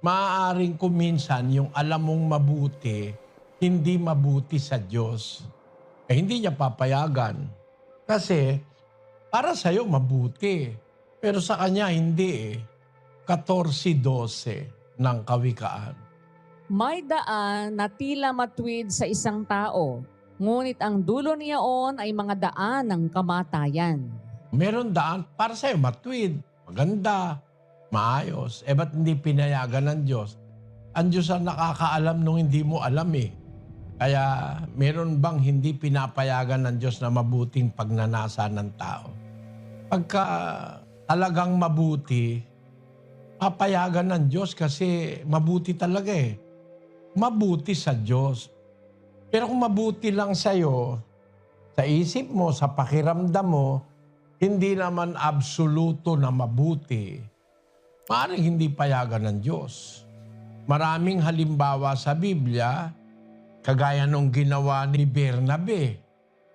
Maaaring kuminsan yung alam mong mabuti, hindi mabuti sa Diyos. Hindi niya papayagan. Kasi para sa'yo mabuti. Pero sa kanya hindi eh. 14:12 ng Kawikaan. May daan na tila matuwid sa isang tao, ngunit ang dulo niyaon ay mga daan ng kamatayan. Meron daan para sa'yo matuwid, maganda, maayos. Ba't hindi pinayagan ng Diyos? Ang Diyos ang nakakaalam nung hindi mo alam eh. Kaya meron bang hindi pinapayagan ng Diyos na mabuting pagnanasa ng tao? Pagka talagang mabuti, papayagan ng Diyos kasi mabuti talaga eh. Mabuti sa Diyos. Pero kung mabuti lang sa'yo, sa isip mo, sa pakiramdam mo, hindi naman absoluto na mabuti, maaaring hindi payagan ng Diyos. Maraming halimbawa sa Biblia, kagaya nung ginawa ni Bernabe.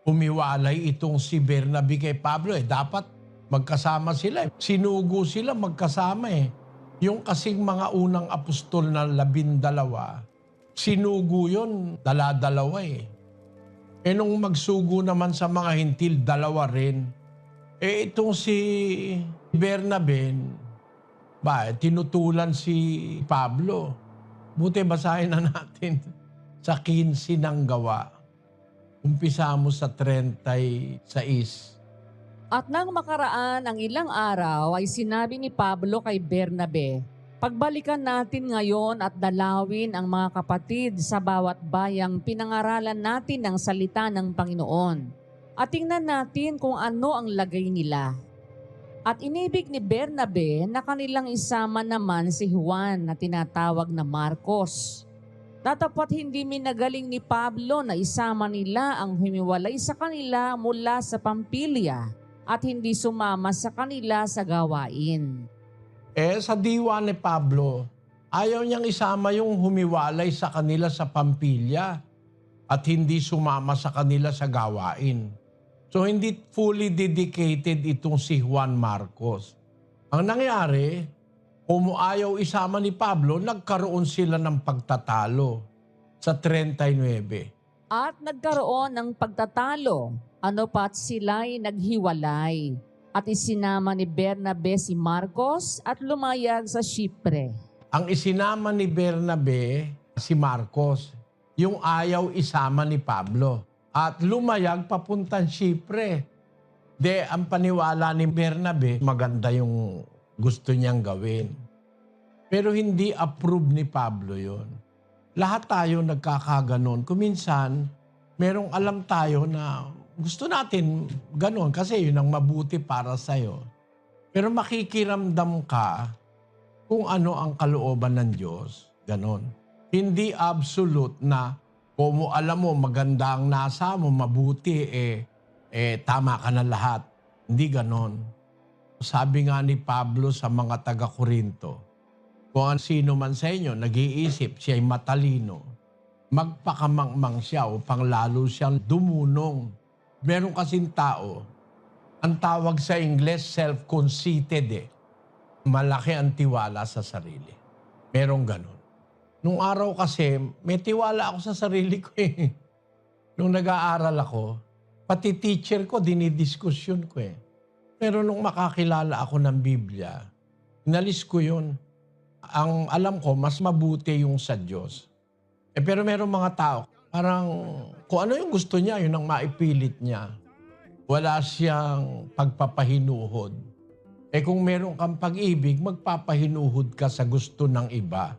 Umiwalay itong si Bernabe kay Pablo dapat magkasama sila. Sinugo sila magkasama eh. Yung kasing mga unang apostol na 12, sinugo yun, dala-dalawa eh. Nung magsugo naman sa mga hintil, 2 rin. Itong si Bernabe, tinutulan si Pablo. Buti basahin na natin sa 15 ng Gawa. Umpisa mo sa 36. At nang makaraan ang ilang araw ay sinabi ni Pablo kay Bernabe, "Pagbalikan natin ngayon at dalawin ang mga kapatid sa bawat bayang pinangaralan natin ng salita ng Panginoon. At tingnan natin kung ano ang lagay nila." At inibig ni Bernabe na kanilang isama naman si Juan na tinatawag na Marcos. Tatapat hindi minagaling ni Pablo na isama nila ang humiwalay sa kanila mula sa Pampilya at hindi sumama sa kanila sa gawain. Sa diwa ni Pablo, ayaw niyang isama yung humiwalay sa kanila sa Pampilya at hindi sumama sa kanila sa gawain. So hindi fully dedicated itong si Juan Marcos. Ang nangyari, kung ayaw isama ni Pablo, nagkaroon sila ng pagtatalo sa 39. At nagkaroon ng pagtatalo, ano pat sila'y naghiwalay. At isinama ni Bernabe si Marcos at lumayag sa Chipre. Ang isinama ni Bernabe si Marcos, yung ayaw isama ni Pablo. At lumayag papuntang Chipre. Ang paniwala ni Bernabe, maganda yung gusto niyang gawin. Pero hindi approve ni Pablo yon. Lahat tayo nagkakaganon. Kuminsan, merong alam tayo na gusto natin ganon kasi yun ang mabuti para sa'yo. Pero makikiramdam ka kung ano ang kalooban ng Diyos. Ganon. Hindi absolute na kung mo alam mo maganda ang nasa mo, mabuti, tama ka na lahat. Hindi ganon. Sabi nga ni Pablo sa mga taga-Korinto, kung sino man sa inyo nag-iisip siya'y matalino, magpakamangmang siya upang lalo siyang dumunong. Meron kasing tao, ang tawag sa Ingles, self-conceited . Malaki ang tiwala sa sarili. Merong ganon. Nung araw kasi, may tiwala ako sa sarili ko eh. Nung nag-aaral ako, pati teacher ko, dinidiskusyon ko eh. Pero nung makakilala ako ng Biblia, inalis ko yun. Ang alam ko, mas mabuti yung sa Diyos. Pero meron mga tao, parang kung ano yung gusto niya, yun ang maipilit niya. Wala siyang pagpapahinuhod. Kung meron kang pag-ibig, magpapahinuhod ka sa gusto ng iba.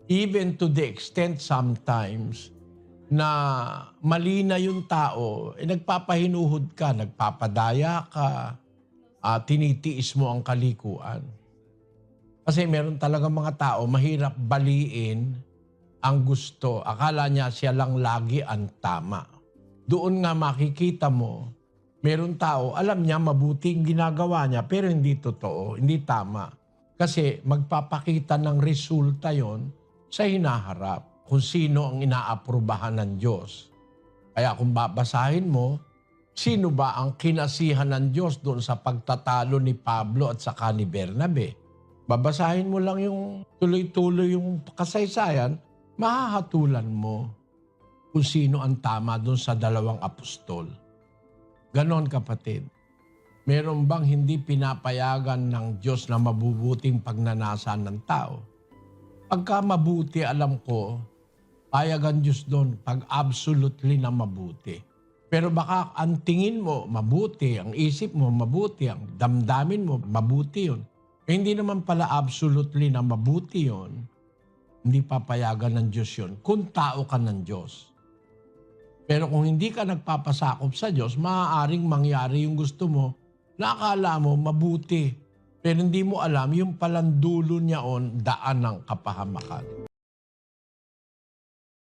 Even to the extent sometimes na mali na yung tao, nagpapahinuhod ka, nagpapadaya ka, tinitiis mo ang kalikuan. Kasi meron talaga mga tao, mahirap baliin ang gusto. Akala niya siya lang lagi ang tama. Doon nga makikita mo, meron tao, alam niya mabuting ginagawa niya, pero hindi totoo, hindi tama. Kasi magpapakita ng resulta yon sa hinaharap, kung sino ang inaaprubahan ng Diyos. Kaya kung babasahin mo, sino ba ang kinasihan ng Diyos doon sa pagtatalo ni Pablo at saka ni Bernabe? Babasahin mo lang yung tuloy-tuloy yung kasaysayan, mahahatulan mo kung sino ang tama doon sa dalawang apostol. Ganon kapatid. Meron bang hindi pinapayagan ng Diyos na mabubuting pagnanasa ng tao? Pagka mabuti, alam ko, payagan Diyos doon pag absolutely na mabuti. Pero baka ang tingin mo mabuti, ang isip mo mabuti, ang damdamin mo mabuti yun. Eh, hindi naman pala absolutely na mabuti yun. Hindi papayagan ng Diyos yun kung tao ka ng Diyos. Pero kung hindi ka nagpapasakop sa Diyos, maaaring mangyari yung gusto mo na akala mo mabuti. Pero hindi mo alam yung palang dulo niya on daan ng kapahamakan.